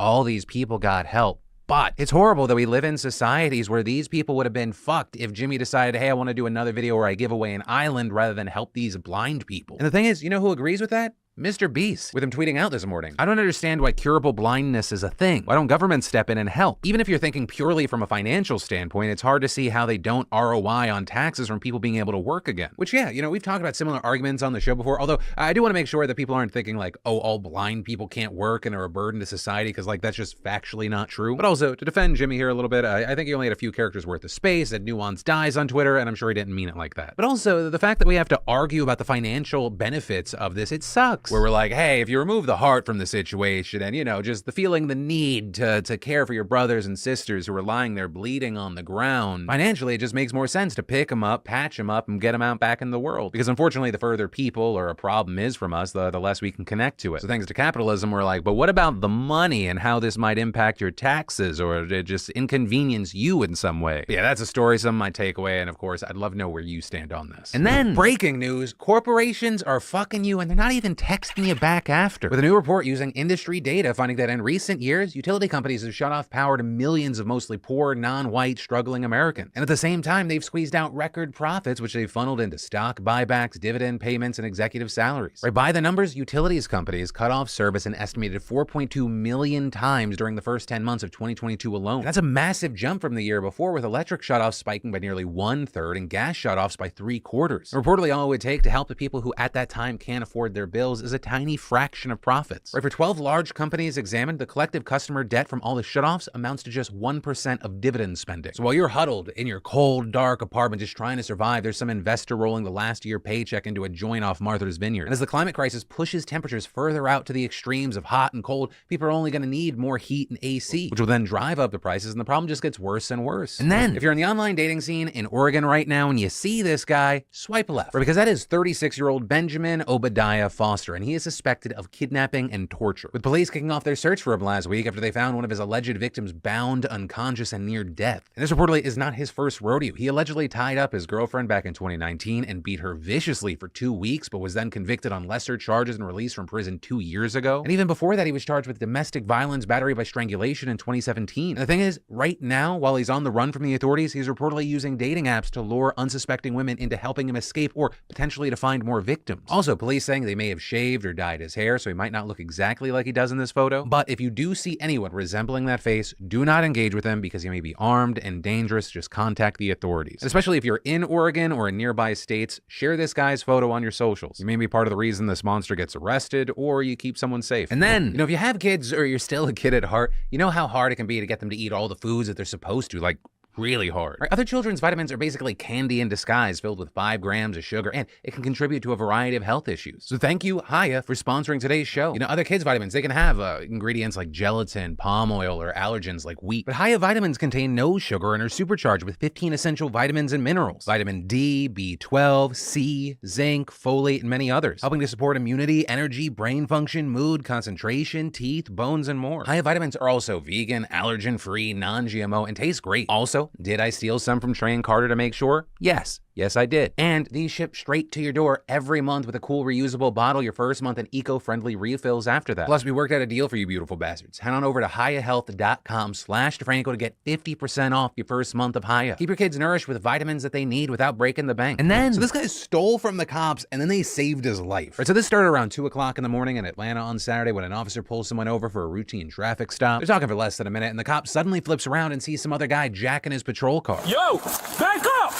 all these people got help. But it's horrible that we live in societies where these people would have been fucked if Jimmy decided, hey, I want to do another video where I give away an island rather than help these blind people. And the thing is, you know who agrees with that? MrBeast, with him tweeting out this morning. I don't understand why curable blindness is a thing. Why don't governments step in and help? Even if you're thinking purely from a financial standpoint, it's hard to see how they don't ROI on taxes from people being able to work again. Which, yeah, you know, we've talked about similar arguments on the show before, although I do want to make sure that people aren't thinking like, oh, all blind people can't work and are a burden to society, because like that's just factually not true. But also, to defend Jimmy here a little bit, I think he only had a few characters worth of space, had nuanced dies on Twitter, and I'm sure he didn't mean it like that. But also, the fact that we have to argue about the financial benefits of this, it sucks. Where we're like, hey, if you remove the heart from the situation and, you know, just the feeling, the need to care for your brothers and sisters who are lying there bleeding on the ground, financially, it just makes more sense to pick them up, patch them up, and get them out back in the world. Because unfortunately, the further people or a problem is from us, the less we can connect to it. So thanks to capitalism, we're like, but what about the money and how this might impact your taxes or just inconvenience you in some way? But yeah, that's a story, some might take away, and of course, I'd love to know where you stand on this. And then, breaking news, corporations are fucking you and they're not even texting you back after. With a new report using industry data finding that in recent years, utility companies have shut off power to millions of mostly poor, non-white, struggling Americans. And at the same time, they've squeezed out record profits, which they've funneled into stock buybacks, dividend payments, and executive salaries. Right, by the numbers, utilities companies cut off service an estimated 4.2 million times during the first 10 months of 2022 alone. And that's a massive jump from the year before, with electric shutoffs spiking by nearly 1/3 and gas shutoffs by 3/4. And reportedly, all it would take to help the people who at that time can't afford their bills is a tiny fraction of profits. Right, for 12 large companies examined, the collective customer debt from all the shutoffs amounts to just 1% of dividend spending. So while you're huddled in your cold, dark apartment just trying to survive, there's some investor rolling the last year paycheck into a joint off Martha's Vineyard. And as the climate crisis pushes temperatures further out to the extremes of hot and cold, people are only going to need more heat and AC, which will then drive up the prices, and the problem just gets worse and worse. And then, if you're in the online dating scene in Oregon right now and you see this guy, swipe left. Right, because that is 36-year-old Benjamin Obadiah Foster, and he is suspected of kidnapping and torture, with police kicking off their search for him last week after they found one of his alleged victims bound, unconscious, and near death. And this reportedly is not his first rodeo. He allegedly tied up his girlfriend back in 2019 and beat her viciously for 2 weeks, but was then convicted on lesser charges and released from prison 2 years ago. And even before that, he was charged with domestic violence, battery by strangulation in 2017. And the thing is, right now, while he's on the run from the authorities, he's reportedly using dating apps to lure unsuspecting women into helping him escape or potentially to find more victims. Also, police saying they may have shaved or dyed his hair, so he might not look exactly like he does in this photo. But if you do see anyone resembling that face, do not engage with him because he may be armed and dangerous. Just contact the authorities. And especially if you're in Oregon or in nearby states, share this guy's photo on your socials. You may be part of the reason this monster gets arrested, or you keep someone safe. And then, you know, if you have kids or you're still a kid at heart, you know how hard it can be to get them to eat all the foods that they're supposed to, like really hard. Right? Other children's vitamins are basically candy in disguise filled with 5 grams of sugar, and it can contribute to a variety of health issues. So thank you, Hiya, for sponsoring today's show. You know, other kids' vitamins, they can have ingredients like gelatin, palm oil, or allergens like wheat. But Hiya vitamins contain no sugar and are supercharged with 15 essential vitamins and minerals. Vitamin D, B12, C, zinc, folate, and many others, helping to support immunity, energy, brain function, mood, concentration, teeth, bones, and more. Hiya vitamins are also vegan, allergen-free, non-GMO, and taste great. Also, did I steal some from Trey and Carter to make sure? Yes. Yes, I did. And these ship straight to your door every month with a cool reusable bottle your first month and eco-friendly refills after that. Plus, we worked out a deal for you beautiful bastards. Head on over to hiyahealth.com/DeFranco to get 50% off your first month of Hiya. Keep your kids nourished with vitamins that they need without breaking the bank. And then, so this guy stole from the cops and then they saved his life. Right, so this started around 2 o'clock in the morning in Atlanta on Saturday when an officer pulls someone over for a routine traffic stop. They're talking for less than a minute and the cop suddenly flips around and sees some other guy jacking his patrol car. Yo, back up!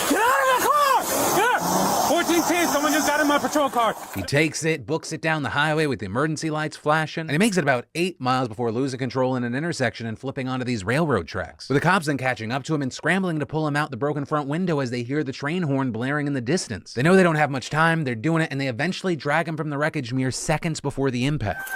Get out of the car! Here! 1410, someone just got in my patrol car. He takes it, books it down the highway with the emergency lights flashing, and he makes it about 8 miles before losing control in an intersection and flipping onto these railroad tracks, with the cops then catching up to him and scrambling to pull him out the broken front window as they hear the train horn blaring in the distance. They know they don't have much time, they're doing it, and they eventually drag him from the wreckage mere seconds before the impact.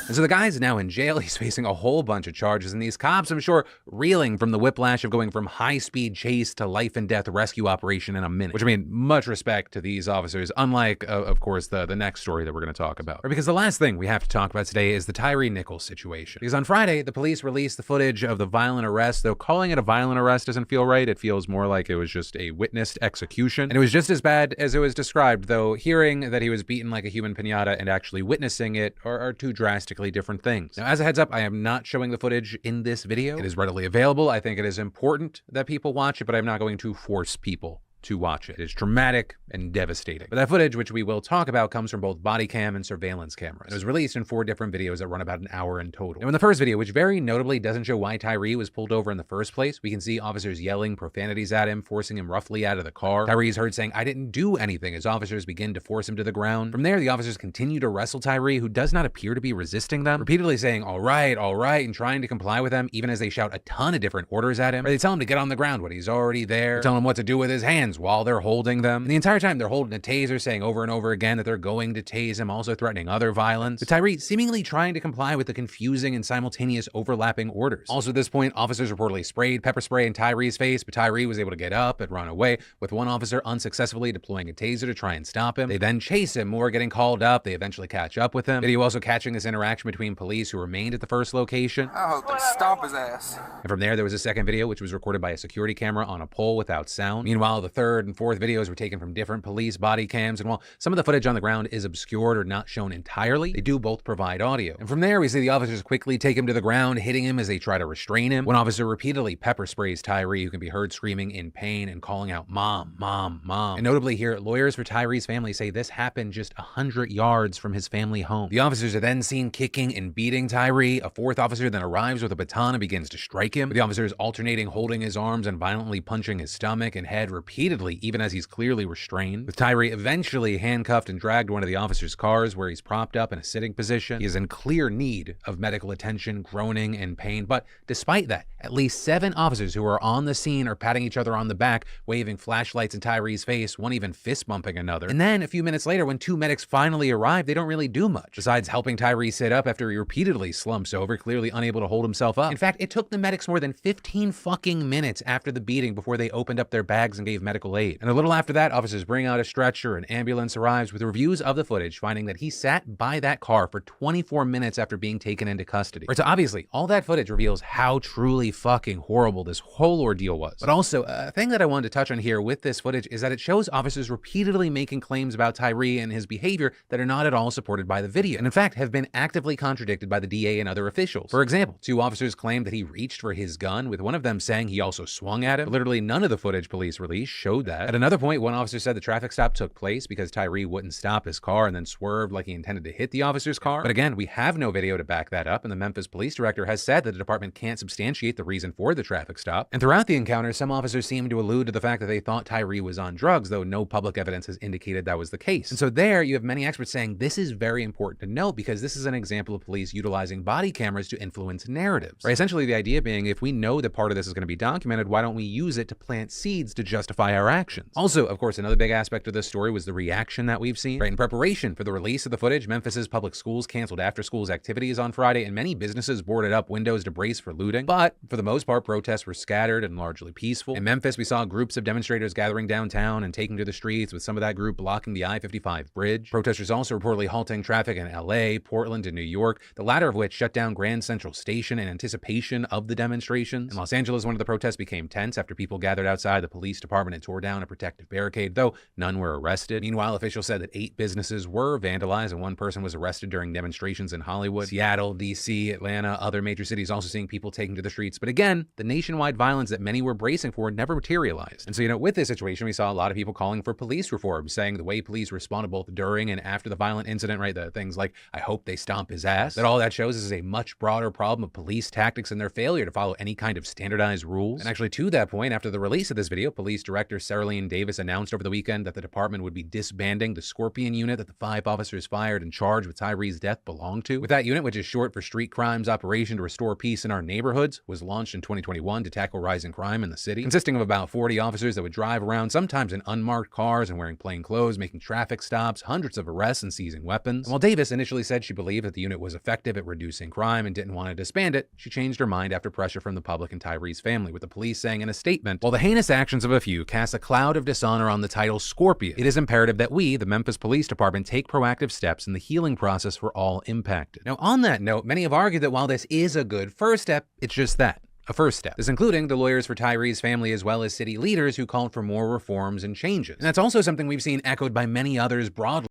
And so the guy's now in jail. He's facing a whole bunch of charges, and these cops, I'm sure, reeling from the whiplash of going from high-speed chase to life-and-death rescue operation in a minute. Which, I mean, much respect to these officers, unlike, of course, the next story that we're going to talk about. Because the last thing we have to talk about today is the Tyree Nichols situation. Because on Friday, the police released the footage of the violent arrest, though calling it a violent arrest doesn't feel right. It feels more like it was just a witnessed execution. And it was just as bad as it was described, though hearing that he was beaten like a human piñata and actually witnessing it are two drastically different things. Now, as a heads up, I am not showing the footage in this video. It is readily available. I think it is important that people watch it, but I'm not going to force people to watch it. It is traumatic and devastating. But that footage, which we will talk about, comes from both body cam and surveillance cameras. It was released in 4 different videos that run about an hour in total. Now, in the first video, which very notably doesn't show why Tyree was pulled over in the first place, we can see officers yelling profanities at him, forcing him roughly out of the car. Tyree is heard saying, "I didn't do anything," as officers begin to force him to the ground. From there, the officers continue to wrestle Tyree, who does not appear to be resisting them, repeatedly saying, all right, and trying to comply with them, even as they shout a ton of different orders at him. Or they tell him to get on the ground when he's already there. They're telling him what to do with his hands while they're holding them. And the entire time they're holding a taser, saying over and over again that they're going to tase him, also threatening other violence. With Tyree seemingly trying to comply with the confusing and simultaneous overlapping orders. Also at this point, officers reportedly sprayed pepper spray in Tyree's face, but Tyree was able to get up and run away, with one officer unsuccessfully deploying a taser to try and stop him. They then chase him, more getting called up. They eventually catch up with him. Video also catching this interaction between police who remained at the first location. I hope they stomp his ass. And from there was a second video, which was recorded by a security camera on a pole without sound. Meanwhile, the third and fourth videos were taken from different police body cams, and while some of the footage on the ground is obscured or not shown entirely, they do both provide audio. And from there, we see the officers quickly take him to the ground, hitting him as they try to restrain him. One officer repeatedly pepper sprays Tyree, who can be heard screaming in pain and calling out, "Mom, mom, mom." And notably here, lawyers for Tyree's family say this happened just 100 yards from his family home. The officers are then seen kicking and beating Tyree. A fourth officer then arrives with a baton and begins to strike him, with the officers alternating holding his arms and violently punching his stomach and head repeatedly, even as he's clearly restrained. With Tyree eventually handcuffed and dragged to one of the officers' cars, where he's propped up in a sitting position. He is in clear need of medical attention, groaning and pain. But despite that, at least 7 officers who are on the scene are patting each other on the back, waving flashlights in Tyree's face, one even fist bumping another. And then a few minutes later, when 2 medics finally arrive, they don't really do much, besides helping Tyree sit up after he repeatedly slumps over, clearly unable to hold himself up. In fact, it took the medics more than 15 fucking minutes after the beating before they opened up their bags and gave medical aid. And a little after that, officers bring out a stretcher, an ambulance arrives, with reviews of the footage finding that he sat by that car for 24 minutes after being taken into custody. Right, so obviously, all that footage reveals how truly fucking horrible this whole ordeal was. But also, a thing that I wanted to touch on here with this footage is that it shows officers repeatedly making claims about Tyree and his behavior that are not at all supported by the video, and in fact have been actively contradicted by the DA and other officials. For example, 2 officers claimed that he reached for his gun, with one of them saying he also swung at him. But literally none of the footage police released showed that. At another point, one officer said the traffic stop took place because Tyree wouldn't stop his car and then swerved like he intended to hit the officer's car. But again, we have no video to back that up, and the Memphis police director has said that the department can't substantiate the reason for the traffic stop. And throughout the encounter, some officers seemed to allude to the fact that they thought Tyree was on drugs, though no public evidence has indicated that was the case. And so there, you have many experts saying this is very important to note because this is an example of police utilizing body cameras to influence narratives. Right? Essentially, the idea being, if we know that part of this is going to be documented, why don't we use it to plant seeds to justify our actions? Also, of course, another big aspect of this story was the reaction that we've seen. Right? In preparation for the release of the footage, Memphis's public schools canceled after-schools activities on Friday, and many businesses boarded up windows to brace for looting. But for the most part, protests were scattered and largely peaceful. In Memphis, we saw groups of demonstrators gathering downtown and taking to the streets, with some of that group blocking the I-55 bridge. Protesters also reportedly halting traffic in LA, Portland, and New York, the latter of which shut down Grand Central Station in anticipation of the demonstrations. In Los Angeles, one of the protests became tense after people gathered outside the police department and tore down a protective barricade, though none were arrested. Meanwhile, officials said that 8 businesses were vandalized and 1 person was arrested during demonstrations in Hollywood. Seattle, DC, Atlanta, other major cities also seeing people taking to the streets. But again, the nationwide violence that many were bracing for never materialized. And so, with this situation, we saw a lot of people calling for police reform, saying the way police responded both during and after the violent incident, right? The things like, I hope they stomp his ass. That all that shows is a much broader problem of police tactics and their failure to follow any kind of standardized rules. And actually, to that point, after the release of this video, police director Director Saralene Davis announced over the weekend that the department would be disbanding the Scorpion unit that the 5 officers fired and charged with Tyree's death belonged to. With that unit, which is short for Street Crimes Operation to Restore Peace in Our Neighborhoods, was launched in 2021 to tackle rising crime in the city, consisting of about 40 officers that would drive around, sometimes in unmarked cars and wearing plain clothes, making traffic stops, hundreds of arrests, and seizing weapons. And while Davis initially said she believed that the unit was effective at reducing crime and didn't want to disband it, she changed her mind after pressure from the public and Tyree's family, with the police saying in a statement, "While the heinous actions of a few cast a cloud of dishonor on the title Scorpion, it is imperative that we, the Memphis Police Department, take proactive steps in the healing process for all impacted." Now, on that note, many have argued that while this is a good first step, it's just that. A first step. This including the lawyers for Tyree's family as well as city leaders who called for more reforms and changes. And that's also something we've seen echoed by many others broadly.